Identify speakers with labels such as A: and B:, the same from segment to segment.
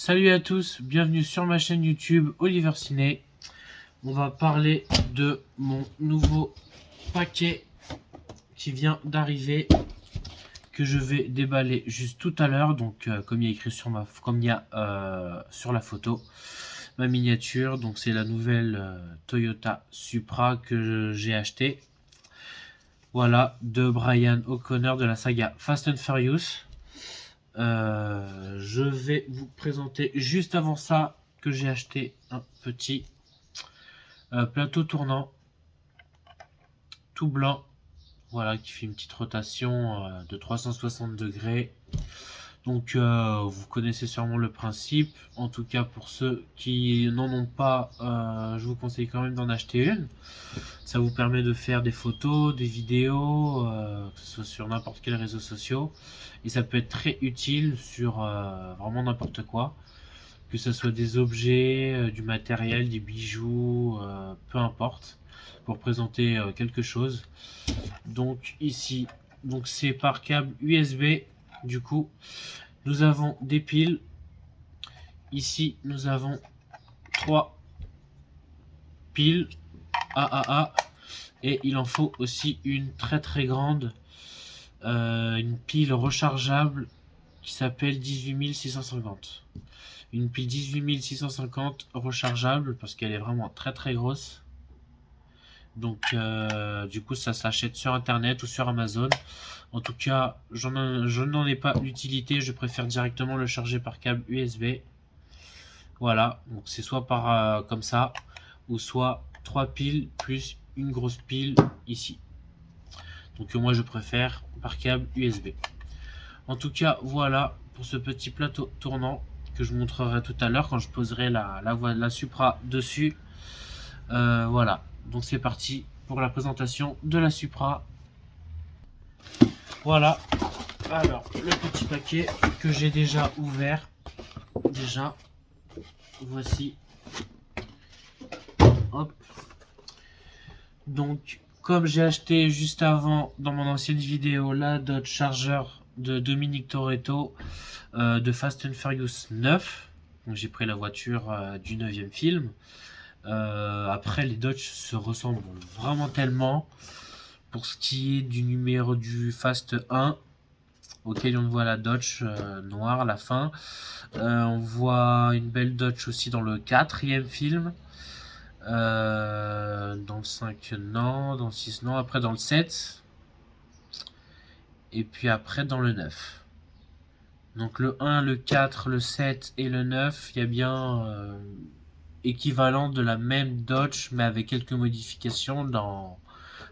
A: Salut à tous, bienvenue sur ma chaîne YouTube Oliver Ciné. On va parler de mon nouveau paquet qui vient d'arriver, que je vais déballer juste tout à l'heure. Donc comme il y a écrit sur sur la photo, ma miniature. Donc c'est la nouvelle Toyota Supra que j'ai acheté. Voilà, de Brian O'Connor de la saga Fast and Furious. Je vais vous présenter juste avant ça que j'ai acheté un petit plateau tournant tout blanc, voilà, qui fait une petite rotation de 360 degrés. Donc vous connaissez sûrement le principe. En tout cas, pour ceux qui n'en ont pas, je vous conseille quand même d'en acheter une. Ça vous permet de faire des photos, des vidéos, que ce soit sur n'importe quel réseau social. Et ça peut être très utile sur vraiment n'importe quoi. Que ce soit des objets, du matériel, des bijoux, peu importe. Pour présenter quelque chose. Donc ici, donc c'est par câble USB. Du coup, nous avons des piles. Ici, nous avons 3 piles AAA. Et il en faut aussi une très grande, une pile rechargeable qui s'appelle 18650. Une pile 18650 rechargeable parce qu'elle est vraiment très grosse. Donc du coup ça s'achète sur internet ou sur Amazon. En tout cas je n'en ai pas l'utilité, je préfère directement le charger par câble USB. Voilà, donc c'est soit par comme ça, ou soit 3 piles plus une grosse pile ici. Donc moi je préfère par câble USB. En tout cas voilà pour ce petit plateau tournant que je vous montrerai tout à l'heure quand je poserai la Supra dessus. Voilà, donc c'est parti pour la présentation de la Supra. Voilà, alors le petit paquet que j'ai déjà ouvert. Déjà, voici. Hop. Donc comme j'ai acheté juste avant dans mon ancienne vidéo la Dodge Charger de Dominique Toretto de Fast and Furious 9, donc j'ai pris la voiture du 9e film. Après les Dodge se ressemblent vraiment tellement. Pour ce qui est du numéro du Fast 1, auquel on voit la Dodge noire à la fin, on voit une belle Dodge aussi dans le 4e film. Dans le 5 non, dans le 6 non, après dans le 7 et puis après dans le 9. Donc le 1, le 4, le 7 et le 9, il y a bien équivalent de la même Dodge mais avec quelques modifications dans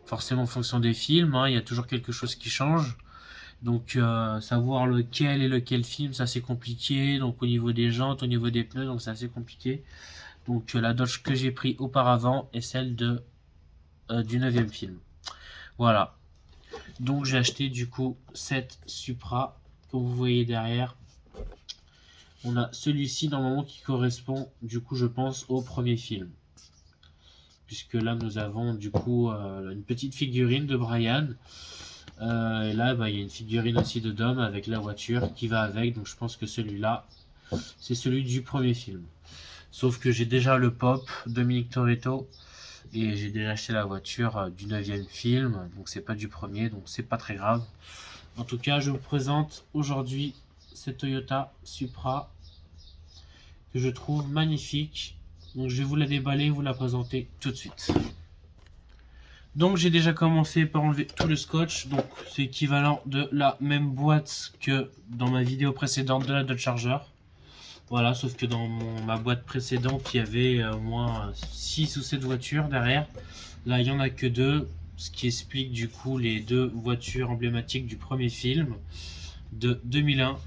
A: forcément en fonction des films, hein, il y a toujours quelque chose qui change. Donc savoir lequel est lequel film, c'est assez compliqué. Donc au niveau des jantes, au niveau des pneus, donc c'est assez compliqué. Donc la Dodge que j'ai pris auparavant est celle du 9e film. Voilà. Donc j'ai acheté du coup cette Supra que vous voyez derrière. On a celui-ci normalement qui correspond du coup je pense au premier film. Puisque là nous avons du coup une petite figurine de Brian. Et là il y a une figurine aussi de Dom avec la voiture qui va avec. Donc je pense que celui-là c'est celui du premier film. Sauf que j'ai déjà le Pop Dominique Toretto et j'ai déjà acheté la voiture du 9e film, donc c'est pas du premier, donc c'est pas très grave. En tout cas, je vous présente aujourd'hui cette Toyota Supra que je trouve magnifique. Donc je vais vous la déballer et vous la présenter tout de suite. Donc j'ai déjà commencé par enlever tout le scotch, donc c'est équivalent de la même boîte que dans ma vidéo précédente de la Dodge Charger. Voilà, sauf que dans ma boîte précédente, il y avait au moins 6 ou 7 voitures derrière. Là, il n'y en a que 2, ce qui explique du coup les 2 voitures emblématiques du premier film de 2001.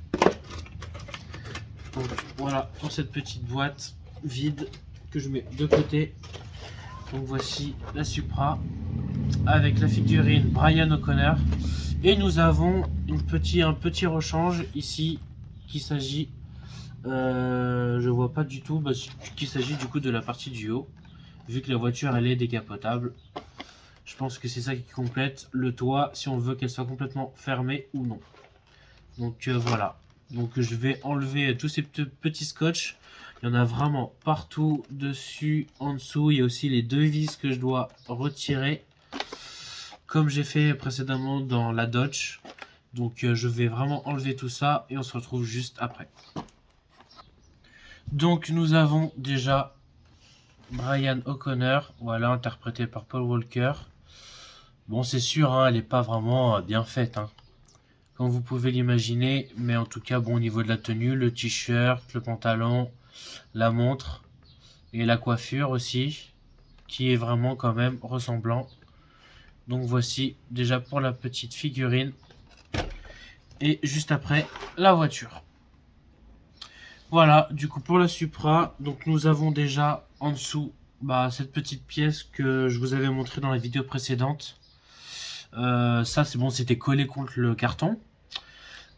A: Donc voilà pour cette petite boîte vide que je mets de côté. Donc voici la Supra avec la figurine Brian O'Connor. Et nous avons un petit rechange ici qui s'agit... je vois pas du tout, qu'il s'agit du coup de la partie du haut, vu que la voiture elle est décapotable. Je pense que c'est ça qui complète le toit si on veut qu'elle soit complètement fermée ou non. Donc voilà. Donc je vais enlever tous ces petits scotch. Il y en a vraiment partout, dessus, en dessous. Il y a aussi les deux vis que je dois retirer, comme j'ai fait précédemment dans la Dodge. Donc je vais vraiment enlever tout ça et on se retrouve juste après. Donc nous avons déjà Brian O'Connor, voilà, interprété par Paul Walker. Bon, c'est sûr, hein, elle n'est pas vraiment bien faite, hein, comme vous pouvez l'imaginer, mais en tout cas, bon, au niveau de la tenue, le t-shirt, le pantalon, la montre et la coiffure aussi, qui est vraiment quand même ressemblant. Donc voici déjà pour la petite figurine. Et juste après, la voiture. Voilà, du coup pour la Supra, donc nous avons déjà en dessous cette petite pièce que je vous avais montré dans la vidéo précédente. Ça c'est bon, c'était collé contre le carton.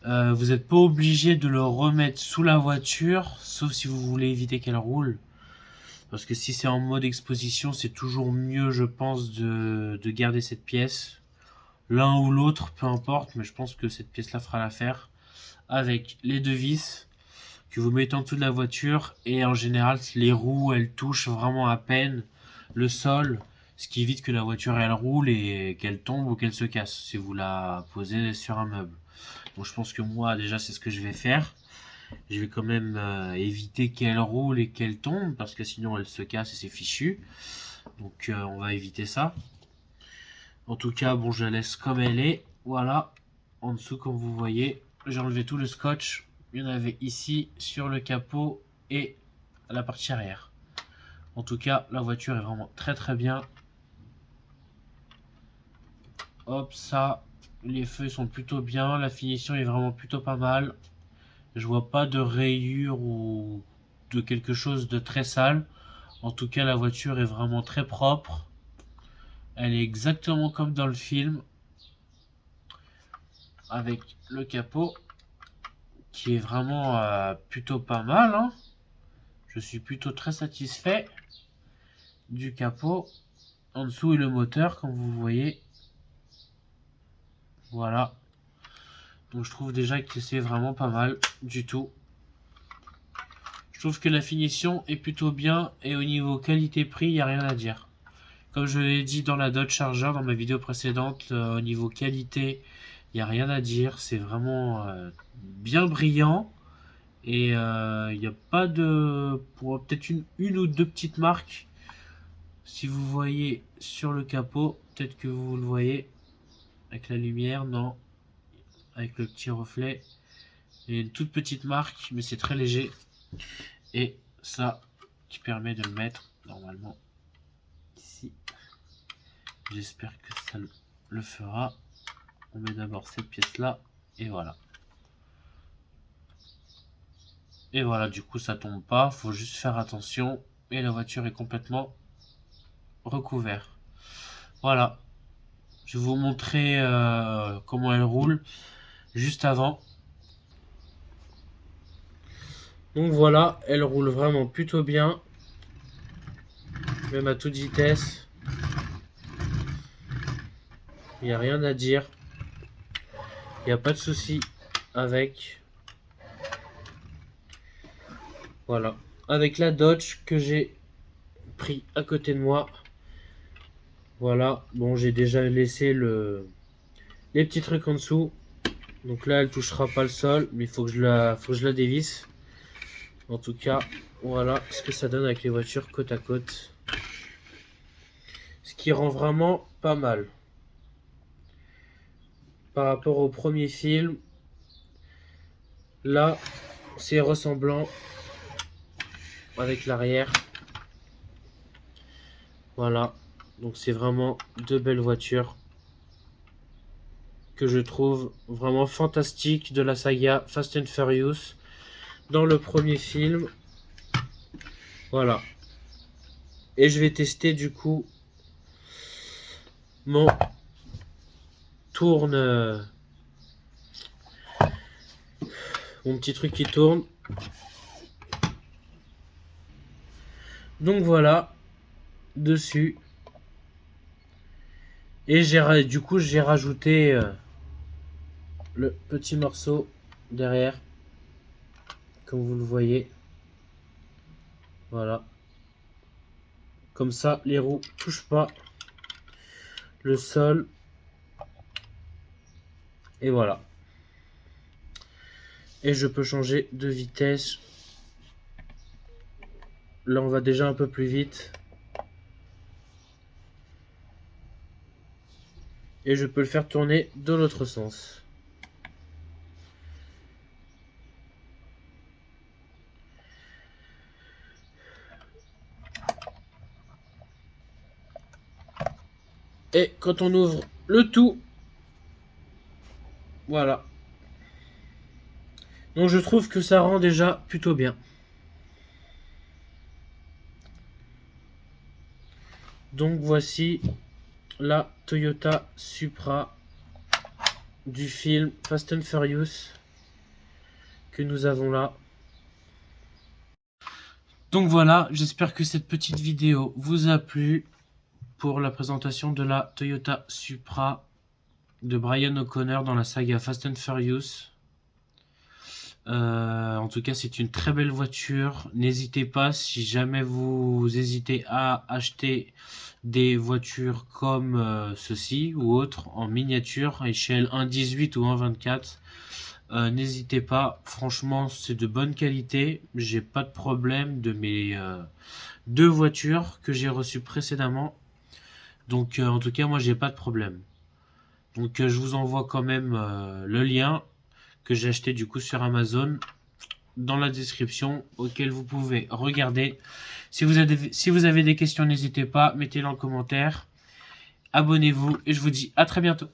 A: Vous n'êtes pas obligé de le remettre sous la voiture, sauf si vous voulez éviter qu'elle roule. Parce que si c'est en mode exposition, c'est toujours mieux, je pense, de garder cette pièce. L'un ou l'autre, peu importe, mais je pense que cette pièce-là fera l'affaire. Avec les deux vis que vous mettez en dessous de la voiture. Et en général, les roues, elles touchent vraiment à peine le sol. Ce qui évite que la voiture, elle roule et qu'elle tombe ou qu'elle se casse si vous la posez sur un meuble. Donc je pense que moi, déjà, c'est ce que je vais faire. Je vais quand même éviter qu'elle roule et qu'elle tombe, parce que sinon elle se casse et c'est fichu. Donc on va éviter ça. En tout cas, bon, je la laisse comme elle est. Voilà. En dessous, comme vous voyez, j'ai enlevé tout le scotch. Il y en avait ici, sur le capot et à la partie arrière. En tout cas, la voiture est vraiment très très bien. Hop, ça. Les feux sont plutôt bien. La finition est vraiment plutôt pas mal. Je vois pas de rayures ou de quelque chose de très sale. En tout cas, la voiture est vraiment très propre. Elle est exactement comme dans le film, avec le capot qui est vraiment plutôt pas mal, hein. Je suis plutôt très satisfait du capot. En dessous est le moteur, comme vous voyez. Voilà. Donc je trouve déjà que c'est vraiment pas mal du tout. Je trouve que la finition est plutôt bien et au niveau qualité-prix, il n'y a rien à dire. Comme je l'ai dit dans la Dodge Charger, dans ma vidéo précédente, au niveau qualité, il n'y a rien à dire. C'est vraiment bien brillant. Et il n'y a pas de... Pour peut-être une ou deux petites marques. Si vous voyez sur le capot, peut-être que vous le voyez avec la lumière, non. Avec le petit reflet. Il y a une toute petite marque, mais c'est très léger. Et ça qui permet de le mettre normalement ici. J'espère que ça le fera. On met d'abord cette pièce là et voilà. Et voilà, du coup ça tombe pas, faut juste faire attention et la voiture est complètement recouverte. Voilà, je vais vous montrer comment elle roule juste avant. Donc voilà, elle roule vraiment plutôt bien, même à toute vitesse. Il n'y a rien à dire. Il n'y a pas de souci avec. Voilà. Avec la Dodge que j'ai pris à côté de moi. Voilà. Bon, j'ai déjà laissé les petits trucs en dessous. Donc là, elle touchera pas le sol, mais il faut que je la dévisse. En tout cas, voilà ce que ça donne avec les voitures côte à côte. Ce qui rend vraiment pas mal. Par rapport au premier film, là, c'est ressemblant avec l'arrière. Voilà, donc c'est vraiment deux belles voitures que je trouve vraiment fantastiques de la saga Fast and Furious. Dans le premier film, voilà. Et je vais tester du coup mon mon petit truc qui tourne. Donc voilà, dessus. Et du coup j'ai rajouté le petit morceau derrière. comme vous le voyez. Voilà. Comme ça, les roues ne touchent pas le sol. Et voilà. Et je peux changer de vitesse. Là, on va déjà un peu plus vite. Et je peux le faire tourner de l'autre sens. Et quand on ouvre le tout, voilà. Donc je trouve que ça rend déjà plutôt bien. Donc voici la Toyota Supra du film Fast and Furious que nous avons là. Donc voilà, j'espère que cette petite vidéo vous a plu pour la présentation de la Toyota Supra de Brian O'Connor dans la saga Fast and Furious. En tout cas, c'est une très belle voiture. N'hésitez pas, si jamais vous hésitez à acheter des voitures comme ceci ou autres en miniature, à échelle 1.18 ou 1.24, n'hésitez pas. Franchement, c'est de bonne qualité. J'ai pas de problème de mes deux voitures que j'ai reçues précédemment. Donc, en tout cas, moi, j'ai pas de problème. Donc, je vous envoie quand même le lien que j'ai acheté du coup sur Amazon dans la description, auquel vous pouvez regarder. Si vous avez des questions, n'hésitez pas, mettez-les en commentaire. Abonnez-vous et je vous dis à très bientôt.